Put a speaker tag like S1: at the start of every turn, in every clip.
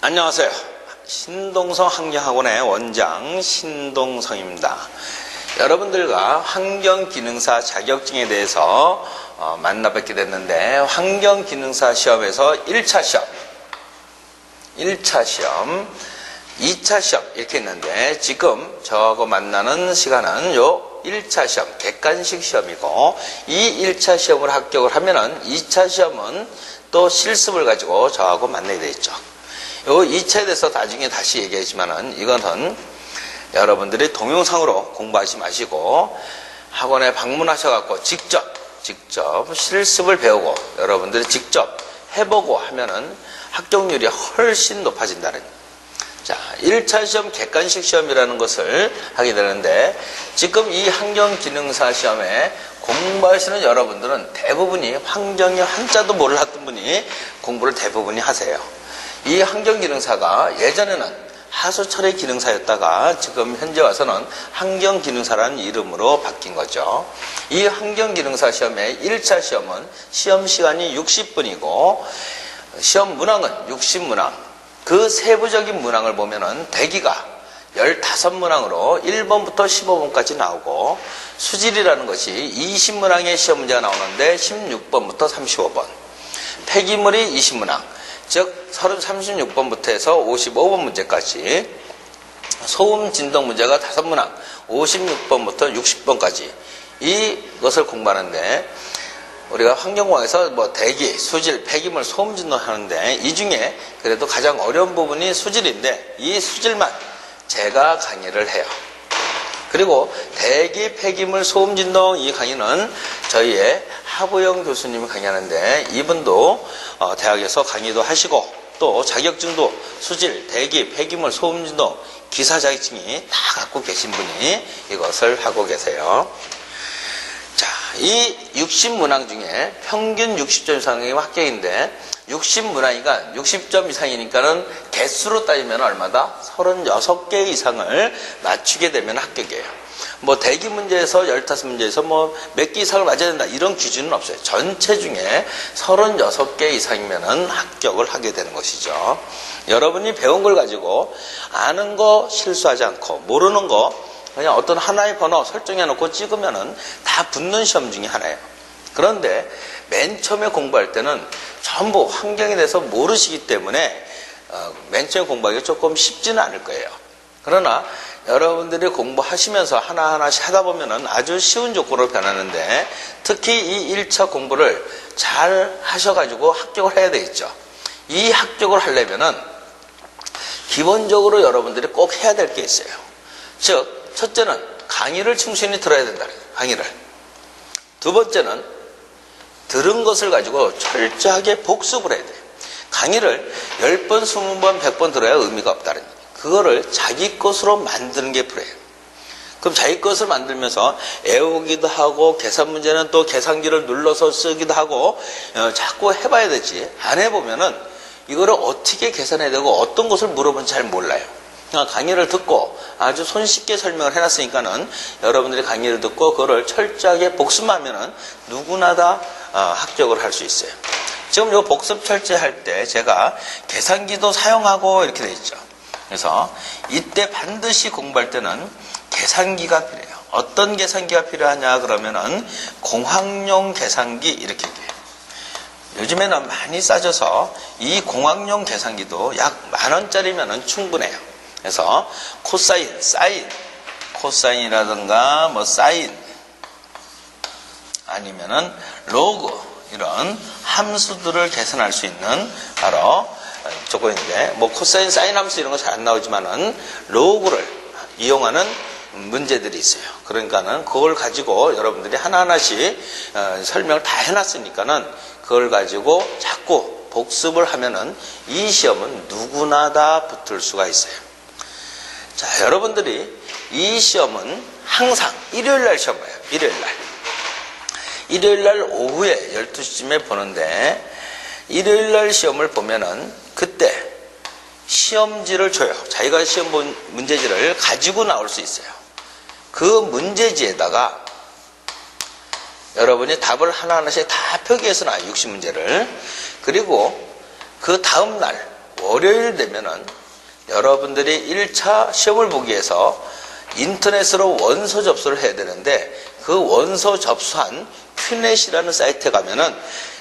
S1: 안녕하세요. 신동성 환경학원의 원장 신동성입니다. 여러분들과 환경기능사 자격증에 대해서 만나 뵙게 됐는데, 환경기능사 시험에서 1차 시험, 2차 시험 이렇게 있는데, 지금 저하고 만나는 시간은 요 1차 시험, 객관식 시험이고, 이 1차 시험을 합격을 하면은 2차 시험은 또 실습을 가지고 저하고 만나게 돼 있죠. 요 2차에 대해서 나중에 다시 얘기하지만은, 이거는 여러분들이 동영상으로 공부하지 마시고 학원에 방문하셔갖고 직접 실습을 배우고 여러분들이 직접 해보고 하면은 합격률이 훨씬 높아진다는. 자, 1차 시험 객관식 시험이라는 것을 하게 되는데, 지금 이 환경기능사 시험에 공부하시는 여러분들은 대부분이 환경의 한자도 몰랐던 분이 공부를 대부분이 하세요. 이 환경기능사가 예전에는 하수처리 기능사였다가 지금 현재 와서는 환경기능사라는 이름으로 바뀐 거죠. 이 환경기능사 시험의 1차 시험은 시험 시간이 60분이고 시험 문항은 60문항. 그 세부적인 문항을 보면은 대기가 15문항으로 1번부터 15번까지 나오고, 수질이라는 것이 20문항의 시험 문제가 나오는데 16번부터 35번, 폐기물이 20문항, 즉 36번부터 해서 55번 문제까지, 소음 진동 문제가 5문항, 56번부터 60번까지 이것을 공부하는데, 우리가 환경공학에서 뭐 대기, 수질, 폐기물, 소음 진동 하는데, 이 중에 그래도 가장 어려운 부분이 수질인데, 이 수질만 제가 강의를 해요. 그리고 대기, 폐기물, 소음 진동 이 강의는 저희의 하부영 교수님이 강의하는데, 이분도 대학에서 강의도 하시고 또 자격증도 수질, 대기, 폐기물, 소음 진동 기사 자격증이 다 갖고 계신 분이 이것을 하고 계세요. 자, 이 60문항 중에 평균 60점 이상이 합격인데, 60문항이니까 60점 이상이니까는 개수로 따지면 얼마다? 36개 이상을 맞추게 되면 합격이에요. 뭐 대기 문제에서 15문제에서 뭐 몇 개 이상을 맞아야 된다 이런 기준은 없어요. 전체 중에 36개 이상이면은 합격을 하게 되는 것이죠. 여러분이 배운 걸 가지고 아는 거 실수하지 않고, 모르는 거 그냥 어떤 하나의 번호 설정해 놓고 찍으면은 다 붙는 시험 중에 하나예요. 그런데 맨 처음에 공부할 때는 전부 환경에 대해서 모르시기 때문에 맨 처음에 공부하기가 조금 쉽지는 않을 거예요. 그러나 여러분들이 공부하시면서 하나하나씩 하다 보면은 아주 쉬운 조건으로 변하는데, 특히 이 1차 공부를 잘 하셔가지고 합격을 해야 되겠죠. 이 합격을 하려면은 기본적으로 여러분들이 꼭 해야 될 게 있어요. 즉, 첫째는 강의를 충분히 들어야 된다. 강의를. 두 번째는 들은 것을 가지고 철저하게 복습을 해야 돼요. 강의를 10번, 20번, 100번 들어야 의미가 없다는 얘기예요. 그거를 자기 것으로 만드는 게 필요해요. 그럼 자기 것을 만들면서 외우기도 하고, 계산 문제는 또 계산기를 눌러서 쓰기도 하고, 자꾸 해봐야 되지. 안 해보면은 이거를 어떻게 계산해야 되고 어떤 것을 물어보는지 잘 몰라요. 강의를 듣고 아주 손쉽게 설명을 해놨으니까는 여러분들이 강의를 듣고 그거를 철저하게 복습하면은 누구나 다 합격을 할 수 있어요. 지금 요 복습 철저히 할 때 제가 계산기도 사용하고 이렇게 돼 있죠. 그래서 이때 반드시 공부할 때는 계산기가 필요해요. 어떤 계산기가 필요하냐 그러면은 공학용 계산기 이렇게 얘기해요. 요즘에는 많이 싸져서 이 공학용 계산기도 약 10,000원짜리면은 충분해요. 그래서 코사인, 사인, 코사인이라든가 뭐 사인 아니면은 로그 이런 함수들을 계산할 수 있는 바로 조건인데, 뭐 코사인, 사인 함수 이런 거 잘 안 나오지만은 로그를 이용하는 문제들이 있어요. 그러니까는 그걸 가지고 여러분들이 하나하나씩 설명을 다 해놨으니까는 그걸 가지고 자꾸 복습을 하면은 이 시험은 누구나 다 붙을 수가 있어요. 자, 여러분들이 이 시험은 항상 일요일날 시험 봐요. 일요일날 오후에 12시쯤에 보는데, 일요일날 시험을 보면은 그때 시험지를 줘요. 자기가 시험 본 문제지를 가지고 나올 수 있어요. 그 문제지에다가 여러분이 답을 하나하나씩 다 표기해서 놔요. 60문제를. 그리고 그 다음날 월요일 되면은 여러분들이 1차 시험을 보기 위해서 인터넷으로 원서 접수를 해야 되는데, 그 원서 접수한 큐넷이라는 사이트에 가면은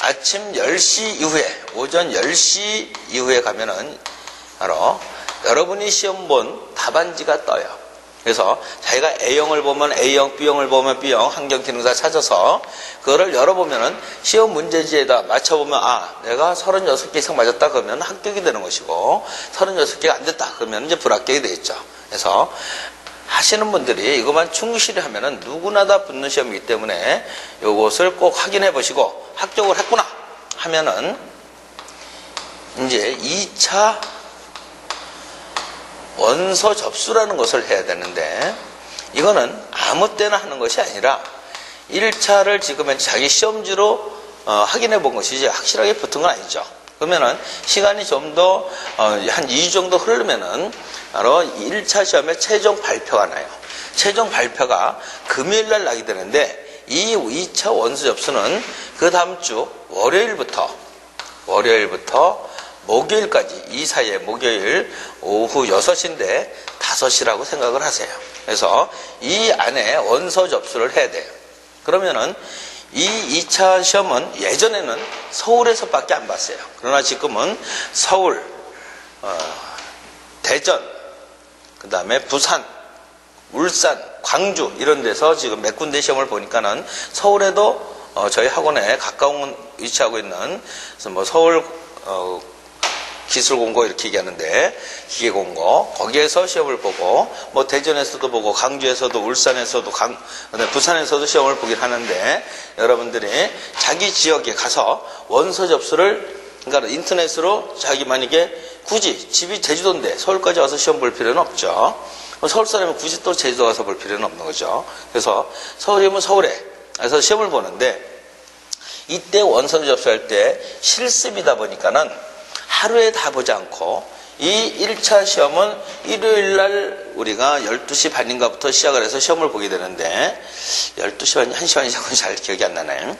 S1: 아침 10시 이후에, 오전 10시 이후에 가면은 바로 여러분이 시험 본 답안지가 떠요. 그래서 자기가 A형을 보면 A형, B형을 보면 B형, 환경기능사 찾아서 그거를 열어보면은 시험 문제지에다 맞춰보면, 아, 내가 36개 이상 맞았다 그러면 합격이 되는 것이고, 36개가 안 됐다 그러면 이제 불합격이 되겠죠. 그래서 하시는 분들이 이것만 충실히 하면은 누구나 다 붙는 시험이기 때문에 이것을 꼭 확인해 보시고, 합격을 했구나 하면은 이제 2차 원서 접수라는 것을 해야 되는데, 이거는 아무 때나 하는 것이 아니라 1차를 지금 자기 시험지로 확인해 본 것이지 확실하게 붙은 건 아니죠. 그러면은 시간이 좀 더 한 2주 정도 흐르면은 바로 1차 시험의 최종 발표가 나요. 최종 발표가 금요일 날 나게 되는데, 이 2차 원서 접수는 그 다음 주 월요일부터 목요일까지, 이 사이에 목요일 오후 6시인데 5시라고 생각을 하세요. 그래서 이 안에 원서 접수를 해야 돼요. 그러면은 이 2차 시험은 예전에는 서울에서밖에 안 봤어요. 그러나 지금은 서울, 대전, 그 다음에 부산, 울산, 광주 이런 데서 지금 몇 군데 시험을 보니까는 서울에도 저희 학원에 가까운 위치하고 있는 뭐 서울 기술공고 이렇게 얘기하는데, 기계공고, 거기에서 시험을 보고, 뭐 대전에서도 보고, 광주에서도, 울산에서도, 부산에서도 시험을 보긴 하는데, 여러분들이 자기 지역에 가서 원서 접수를, 그러니까 인터넷으로 자기 만약에 굳이 집이 제주도인데 서울까지 와서 시험 볼 필요는 없죠. 서울 사람이 굳이 또 제주도 가서 볼 필요는 없는 거죠. 그래서 서울이면 서울에 가서 시험을 보는데, 이때 원서 접수할 때 실습이다 보니까는 하루에 다 보지 않고, 이 1차 시험은 일요일 날 우리가 12시 반인가부터 시작을 해서 시험을 보게 되는데, 12시 반, 1시 반이라고는 잘 기억이 안 나네요.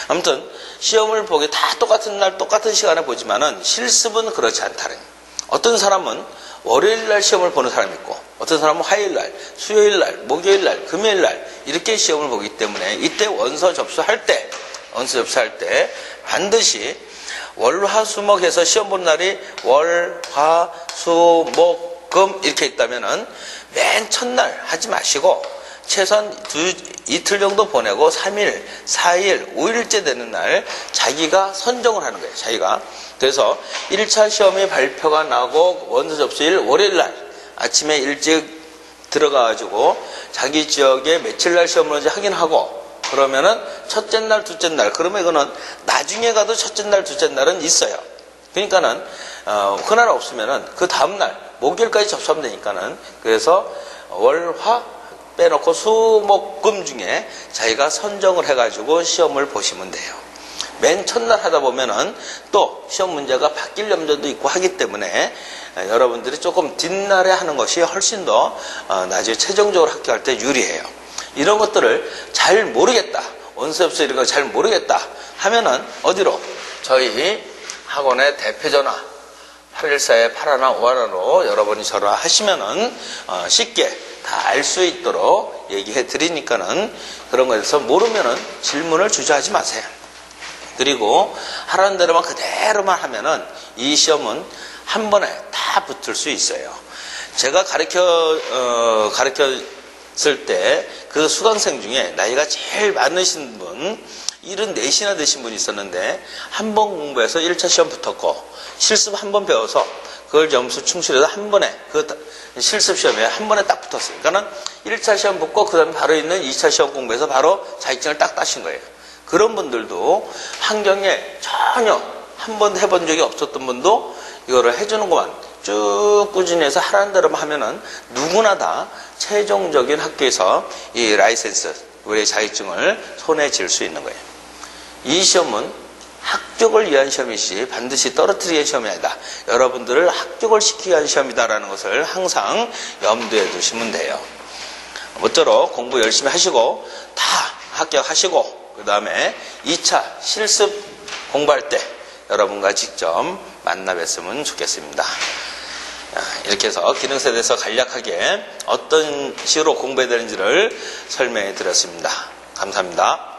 S1: 아무튼 시험을 보게 다 똑같은 날 똑같은 시간에 보지만은 실습은 그렇지 않다는. 어떤 사람은 월요일 날 시험을 보는 사람이 있고, 어떤 사람은 화요일 날, 수요일 날, 목요일 날, 금요일 날 이렇게 시험을 보기 때문에, 이때 원서 접수할 때 반드시 월화수목해서 시험 본 날이 월화수목금 이렇게 있다면은 맨 첫날 하지 마시고 최소한 이틀 정도 보내고 3일, 4일, 5일째 되는 날 자기가 선정을 하는 거예요. 자기가. 그래서 1차 시험이 발표가 나고 원서 접수일 월요일 날 아침에 일찍 들어가가지고 자기 지역에 며칠 날 시험을 하는지 확인하고, 그러면은 첫째 날, 둘째 날, 그러면 이거는 나중에 가도 첫째 날, 둘째 날은 있어요. 그러니까는 그날 없으면은 그 다음 날 목요일까지 접수하면 되니까는, 그래서 월, 화 빼놓고 수, 목, 금 중에 자기가 선정을 해가지고 시험을 보시면 돼요. 맨 첫날 하다 보면은 또 시험 문제가 바뀔 염려도 있고 하기 때문에 여러분들이 조금 뒷날에 하는 것이 훨씬 더 나중에 최종적으로 합격할 때 유리해요. 이런 것들을 잘 모르겠다, 원서 접수 이런 거 잘 모르겠다 하면은 어디로? 저희 학원의 대표전화 814-8151로 여러분이 전화하시면은 쉽게 다 알 수 있도록 얘기해 드리니까는, 그런 거에 대해서 모르면은 질문을 주저하지 마세요. 그리고 하라는 대로만 그대로만 하면은 이 시험은 한 번에 다 붙을 수 있어요. 제가 가르쳤을 때 그 수강생 중에 나이가 제일 많으신 분, 74이나 되신 분이 있었는데, 한 번 공부해서 1차 시험 붙었고, 실습 한 번 배워서 그걸 점수 충실해서 한 번에, 그 실습 시험에 한 번에 딱 붙었어요. 그러니까 1차 시험 붙고, 그 다음에 바로 있는 2차 시험 공부해서 바로 자격증을 딱 따신 거예요. 그런 분들도 환경에 전혀 한 번도 해본 적이 없었던 분도 이거를 해주는 것만 쭉 꾸준히 해서 하라는 대로만 하면은 누구나 다 최종적인 학교에서 이 라이센스, 우리의 자격증을 손에 쥘 수 있는 거예요. 이 시험은 합격을 위한 시험이지 반드시 떨어뜨리기 위한 시험이 아니다. 여러분들을 합격을 시키기 위한 시험이다라는 것을 항상 염두에 두시면 돼요. 모쪼록 공부 열심히 하시고 다 합격하시고, 그 다음에 2차 실습 공부할 때 여러분과 직접 만나 뵀으면 좋겠습니다. 이렇게 해서 기능사에 대해서 간략하게 어떤 식으로 공부해야 되는지를 설명해 드렸습니다. 감사합니다.